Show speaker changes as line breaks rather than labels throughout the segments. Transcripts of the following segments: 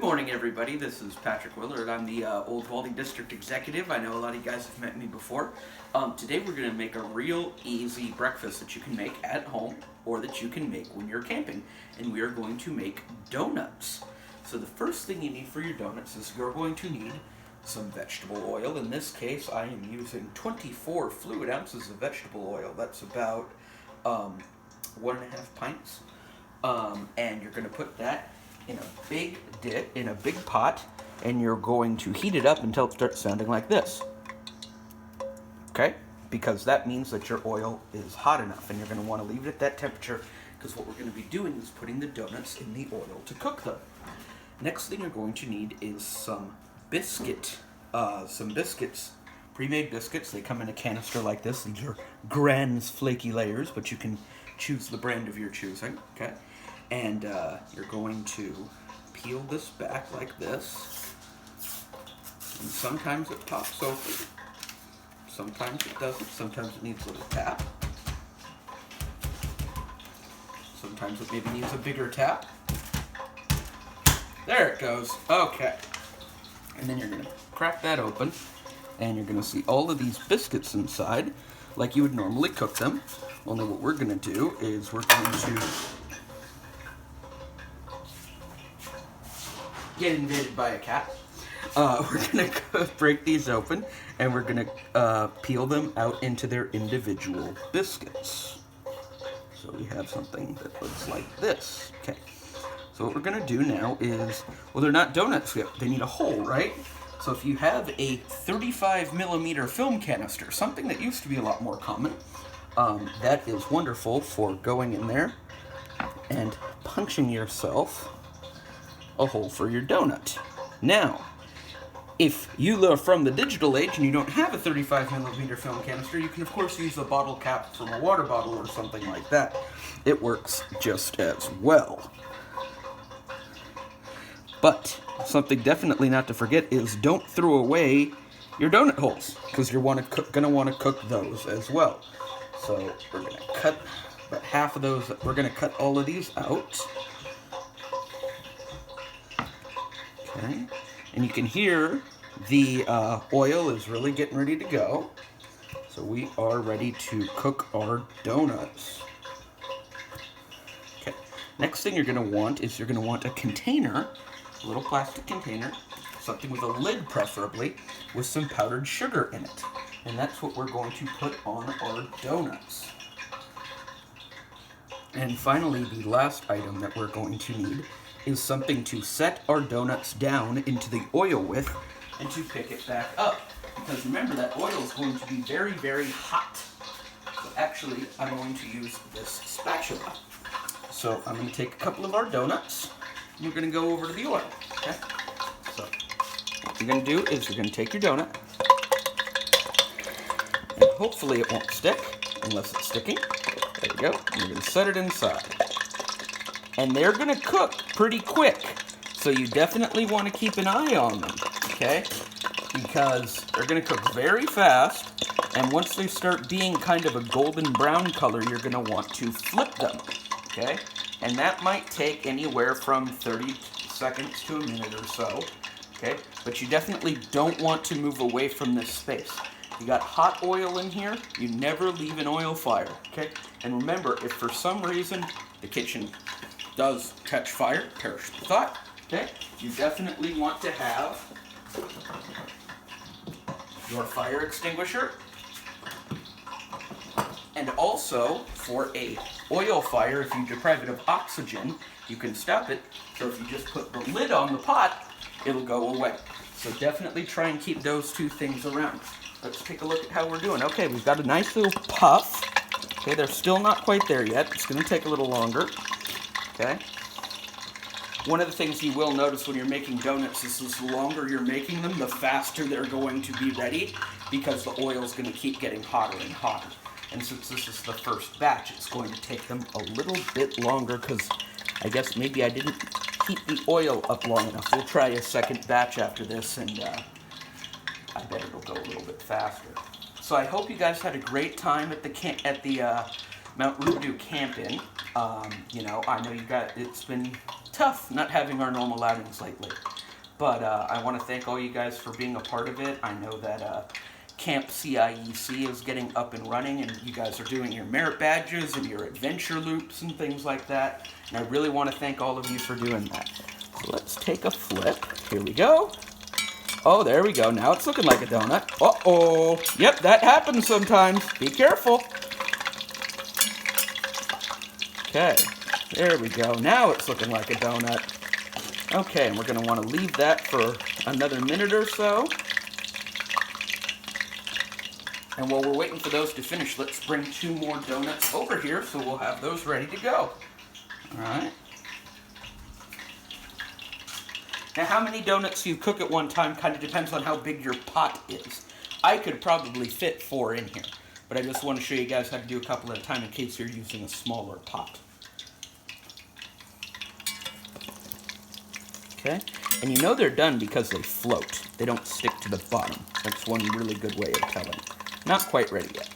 morning, everybody. This is Patrick Willard. I'm the Old Walding District Executive. I know a lot of you guys have met me before. Today we're going to make a real easy breakfast that you can make at home or that you can make when you're camping. And we are going to make donuts. So the first thing you need for your donuts is you're going to need some vegetable oil. In this case, I am using 24 fluid ounces of vegetable oil. That's about 1.5 pints. And you're going to put that in a big pot, and you're going to heat it up until it starts sounding like this. Okay? Because that means that your oil is hot enough, and you're going to want to leave it at that temperature, because what we're going to be doing is putting the donuts in the oil to cook them. Next thing you're going to need is some biscuits, pre-made biscuits. They come in a canister like this. These are Gran's flaky layers, but you can choose the brand of your choosing. Okay? And you're going to peel this back like this. And sometimes it pops open. Sometimes it doesn't. Sometimes it needs a little tap. Sometimes it maybe needs a bigger tap. There it goes. Okay. And then you're going to crack that open. And you're going to see all of these biscuits inside like you would normally cook them. Only what we're going to do is we're going to get invaded by a cat. We're going to break these open, and we're going to peel them out into their individual biscuits. So we have something that looks like this. Okay. So what we're going to do now is, well, they're not donuts yet. They need a hole, right? So if you have a 35 millimeter film canister, something that used to be a lot more common, that is wonderful for going in there and punching yourself a hole for your donut. Now, if you are from the digital age and you don't have a 35 millimeter film canister, you can of course use a bottle cap from a water bottle or something like that. It works just as well. But something definitely not to forget is don't throw away your donut holes, because you're going to want to cook those as well. So we're going to cut about half of those. We're going to cut all of these out. Okay. And you can hear the oil is really getting ready to go. So we are ready to cook our donuts. Okay. Next thing you're going to want is you're going to want a container, a little plastic container, something with a lid preferably, with some powdered sugar in it. And that's what we're going to put on our donuts. And finally, the last item that we're going to need is something to set our donuts down into the oil with and to pick it back up. Because remember, that oil is going to be very, very hot. So actually, I'm going to use this spatula. So I'm going to take a couple of our donuts, and we're going to go over to the oil. Okay? So what you're going to do is you're going to take your donut, and hopefully it won't stick, unless it's sticking. There you go. And you're going to set it inside. And they're going to cook pretty quick, so you definitely want to keep an eye on them, okay? Because they're going to cook very fast, and once they start being kind of a golden brown color, you're going to want to flip them, okay? And that might take anywhere from 30 seconds to a minute or so, okay? But you definitely don't want to move away from this space. You got hot oil in here, you never leave an oil fire, okay? And remember, if for some reason the kitchen does catch fire, perish the thought, okay? You definitely want to have your fire extinguisher. And also, for a oil fire, if you deprive it of oxygen, you can stop it. So if you just put the lid on the pot, it'll go away. So definitely try and keep those two things around. Let's take a look at how we're doing. Okay, we've got a nice little puff. Okay, they're still not quite there yet. It's going to take a little longer. Okay. One of the things you will notice when you're making donuts is the longer you're making them, the faster they're going to be ready, because the oil is going to keep getting hotter and hotter. And since this is the first batch, it's going to take them a little bit longer, because I guess maybe I didn't heat the oil up long enough. We'll try a second batch after this, and I bet it'll go a little bit faster. So I hope you guys had a great time at the Mount Rubidoux camping. You know, I know it's been tough not having our normal outings lately. But I want to thank all you guys for being a part of it. I know that Camp CIEC is getting up and running, and you guys are doing your merit badges and your adventure loops and things like that. And I really want to thank all of you for doing that. So let's take a flip. Here we go. Oh, there we go. Now it's looking like a donut. Uh-oh. Yep, that happens sometimes. Be careful. Okay, there we go. Now it's looking like a donut. Okay, and we're going to want to leave that for another minute or so. And while we're waiting for those to finish, let's bring 2 more donuts over here so we'll have those ready to go. All right. Now, how many donuts you cook at one time kind of depends on how big your pot is. I could probably fit 4 in here, but I just want to show you guys how to do a couple at a time in case you're using a smaller pot. Okay, and you know they're done because they float. They don't stick to the bottom. That's one really good way of telling. Not quite ready yet.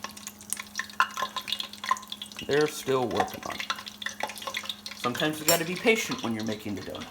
They're still working on it. Sometimes you got to be patient when you're making the donuts.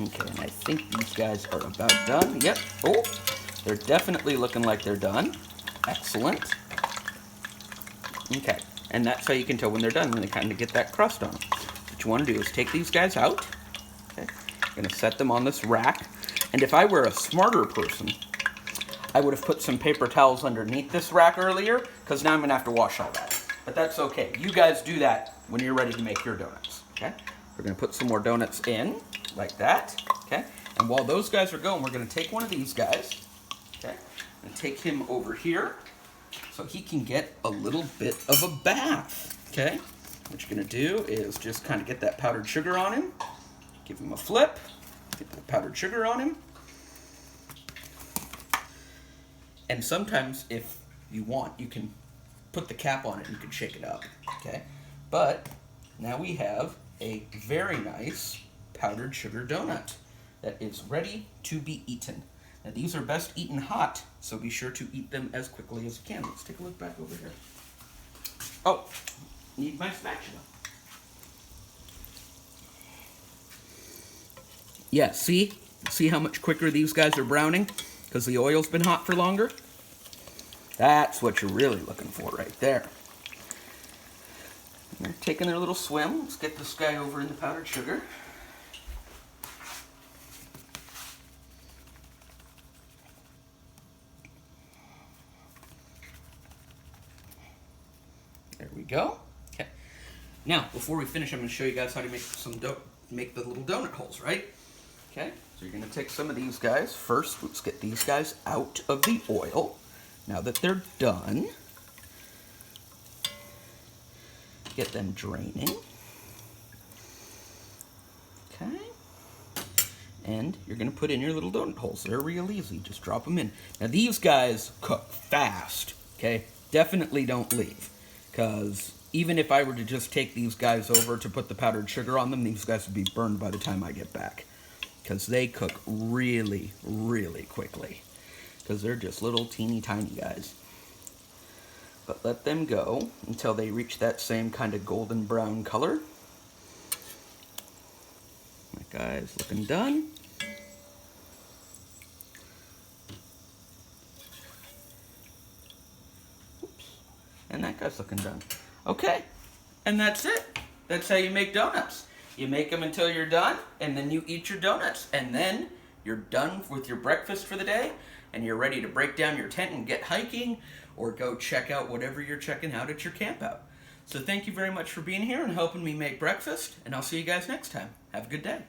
Okay, and I think these guys are about done. Yep. Oh, they're definitely looking like they're done. Excellent. Okay, and that's how you can tell when they're done, when they kind of get that crust on them. What you want to do is take these guys out. Okay, I'm going to set them on this rack. And if I were a smarter person, I would have put some paper towels underneath this rack earlier, because now I'm going to have to wash all that. But that's okay. You guys do that when you're ready to make your donuts. Okay, we're going to put some more donuts in. Like that, okay? And while those guys are going, we're going to take one of these guys, okay? And take him over here so he can get a little bit of a bath, okay? What you're going to do is just kind of get that powdered sugar on him, give him a flip, get that powdered sugar on him. And sometimes, if you want, you can put the cap on it and you can shake it up, okay? But now we have a very nice powdered sugar donut that is ready to be eaten. Now these are best eaten hot, so be sure to eat them as quickly as you can. Let's take a look back over here. Oh, need my spatula. Yeah, see? See how much quicker these guys are browning? Because the oil's been hot for longer? That's what you're really looking for right there. And they're taking their little swim. Let's get this guy over in the powdered sugar. There we go. Okay. Now, before we finish, I'm going to show you guys how to make the little donut holes, right? Okay. So you're going to take some of these guys. First, let's get these guys out of the oil. Now that they're done, get them draining. Okay. And you're going to put in your little donut holes. They're real easy. Just drop them in. Now, these guys cook fast. Okay. Definitely don't leave. Because even if I were to just take these guys over to put the powdered sugar on them, these guys would be burned by the time I get back. Because they cook really, really quickly. Because they're just little teeny tiny guys. But let them go until they reach that same kind of golden brown color. That guy's looking done. And that guy's looking done. Okay, and that's it. That's how you make donuts. You make them until you're done, and then you eat your donuts, and then you're done with your breakfast for the day, and you're ready to break down your tent and get hiking, or go check out whatever you're checking out at your camp out. So thank you very much for being here and helping me make breakfast, and I'll see you guys next time. Have a good day.